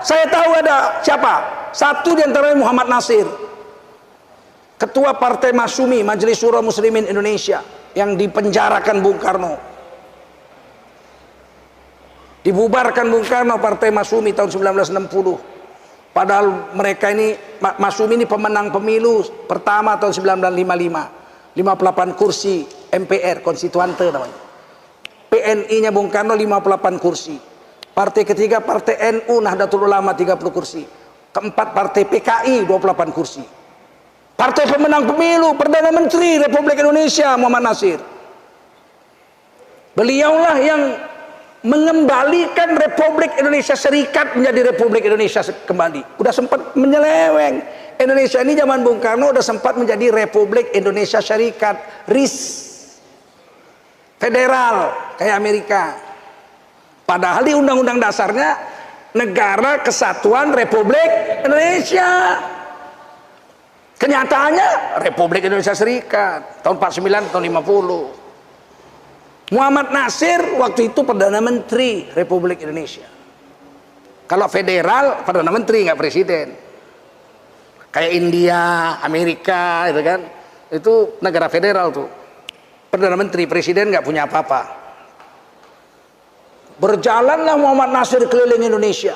Saya tahu ada siapa? Satu di antaranya Muhammad Nasir, Ketua Partai Masyumi, Majelis Syuro Muslimin Indonesia, yang dipenjarakan Bung Karno. Dibubarkan Bung Karno Partai Masyumi tahun 1960. Padahal mereka ini, Masyumi ini pemenang pemilu pertama tahun 1955. 58 kursi MPR, konstituante namanya. PNI-nya Bung Karno 58 kursi. Partai ketiga Partai NU Nahdlatul Ulama 30 kursi. Keempat Partai PKI 28 kursi. Partai pemenang pemilu Perdana Menteri Republik Indonesia Muhammad Nasir. Beliaulah yang mengembalikan Republik Indonesia Serikat menjadi Republik Indonesia kembali. Udah sempat menyeleweng. Indonesia ini zaman Bung Karno udah sempat menjadi Republik Indonesia Serikat, RIS, federal kayak Amerika. Padahal di Undang-Undang Dasarnya Negara Kesatuan Republik Indonesia. Kenyataannya Republik Indonesia Serikat tahun 49 tahun 50. Muhammad Nasir waktu itu Perdana Menteri Republik Indonesia. Kalau federal Perdana Menteri, nggak presiden. Kayak India, Amerika, itu kan, itu negara federal tuh. Perdana Menteri, presiden nggak punya apa-apa. Berjalanlah Muhammad Nasir keliling Indonesia,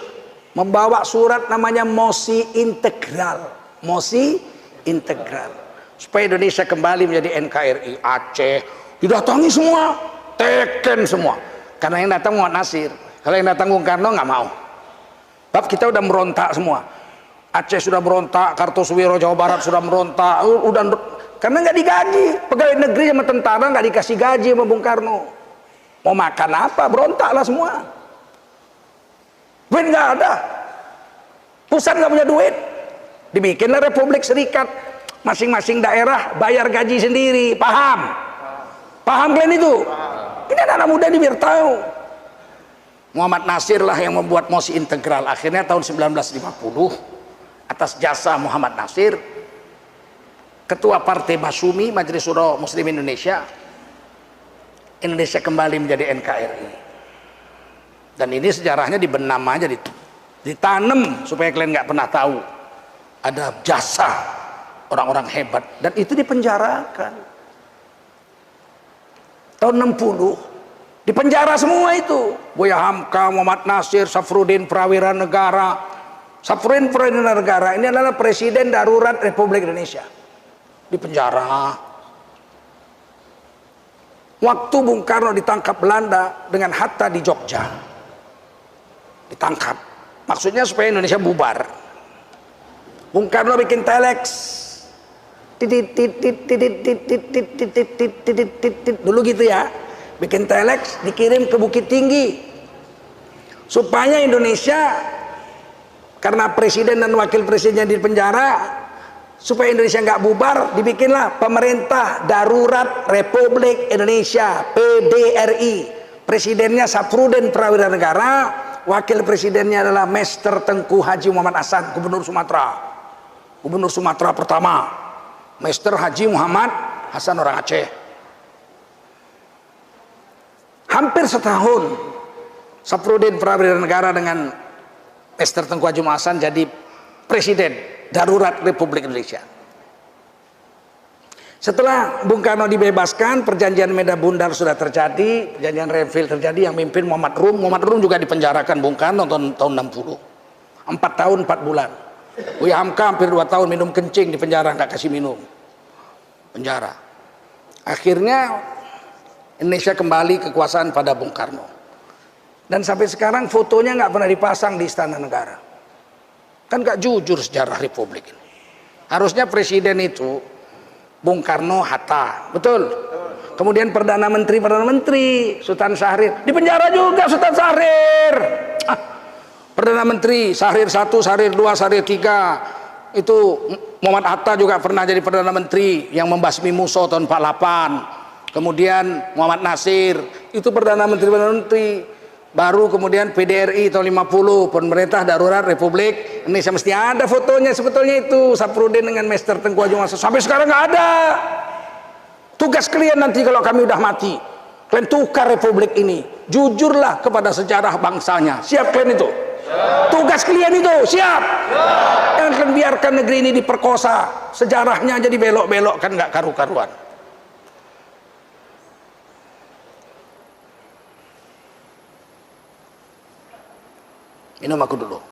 membawa surat namanya mosi integral, mosi integral, supaya Indonesia kembali menjadi NKRI. Aceh didatangi semua, teken semua, karena yang datang Muhammad Nasir. Kalau yang datang Bung Karno nggak mau. Bab kita udah merontak semua. Aceh sudah berontak, Kartosuwiro Jawa Barat sudah merontak, karena nggak digaji. Pegawai negeri sama tentara nggak dikasih gaji sama Bung Karno. Mau makan apa? Berontaklah semua. Duit nggak ada, pusat nggak punya duit. Dibikinlah Republik Serikat, masing-masing daerah bayar gaji sendiri. Paham? Paham kalian itu? Ini anak-anak muda ini biar tahu. Muhammad Nasir lah yang membuat mosi integral. Akhirnya tahun 1950 atas jasa Muhammad Nasir, Ketua Partai Masyumi, Majelis Syuro Muslim Indonesia, Indonesia kembali menjadi NKRI. Dan ini sejarahnya dibenam aja, ditanam supaya kalian nggak pernah tahu ada jasa orang-orang hebat. Dan itu dipenjarakan tahun 60, dipenjara semua itu. Buya Hamka, Muhammad Nasir, Safruddin Prawira Negara. Safruddin Prawira Negara ini adalah Presiden Darurat Republik Indonesia, dipenjara. Waktu Bung Karno ditangkap Belanda dengan Hatta di Jogja, ditangkap, maksudnya supaya Indonesia bubar. Bung Karno bikin telex, dulu gitu ya, bikin telex, dikirim ke Bukit Tinggi, supaya Indonesia, karena presiden dan wakil presidennya di penjara, supaya Indonesia nggak bubar, dibikinlah Pemerintah Darurat Republik Indonesia, PDRI. Presidennya Safruddin Prawira Negara, wakil presidennya adalah Mr. Tengku Haji Muhammad Hasan, Gubernur Sumatera. Gubernur Sumatera pertama, Mr. Haji Muhammad Hasan, orang Aceh. Hampir setahun Safruddin Prawira Negara dengan Mr. Tengku Haji Muhammad Hasan jadi Presiden Darurat Republik Indonesia. Setelah Bung Karno dibebaskan, perjanjian Medan Bundar sudah terjadi, perjanjian Renville terjadi, yang mimpin Muhammad Rum. Muhammad Rum juga dipenjarakan Bung Karno tahun 60, 4 tahun 4 bulan. Buya Hamka hampir 2 tahun minum kencing di penjara, nggak kasih minum, penjara. Akhirnya Indonesia kembali kekuasaan pada Bung Karno, dan sampai sekarang fotonya nggak pernah dipasang di Istana Negara. Kan gak jujur sejarah Republik ini. Harusnya presiden itu Bung Karno, Hatta, betul. Kemudian Perdana Menteri Sultan Syahrir, di penjara juga Sultan Syahrir. Perdana Menteri Syahrir 1, Syahrir 2, Syahrir 3. Itu Muhammad Hatta juga pernah jadi Perdana Menteri yang membasmi Musso tahun 48. Kemudian Muhammad Nasir itu Perdana Menteri. Baru kemudian PDRI tahun 50, Pemerintah Darurat Republik Indonesia. Mesti ada fotonya sebetulnya itu, Safruddin dengan Mr. Tengku Haji Muhammad. Sampai sekarang nggak ada. Tugas kalian nanti kalau kami udah mati, kalian tukar Republik ini, jujurlah kepada sejarah bangsanya. Siap kalian itu? tugas kalian itu, siap? Jangan biarkan negeri ini diperkosa, sejarahnya jadi belok-belok kan nggak karu-karuan. Minum aku dulu.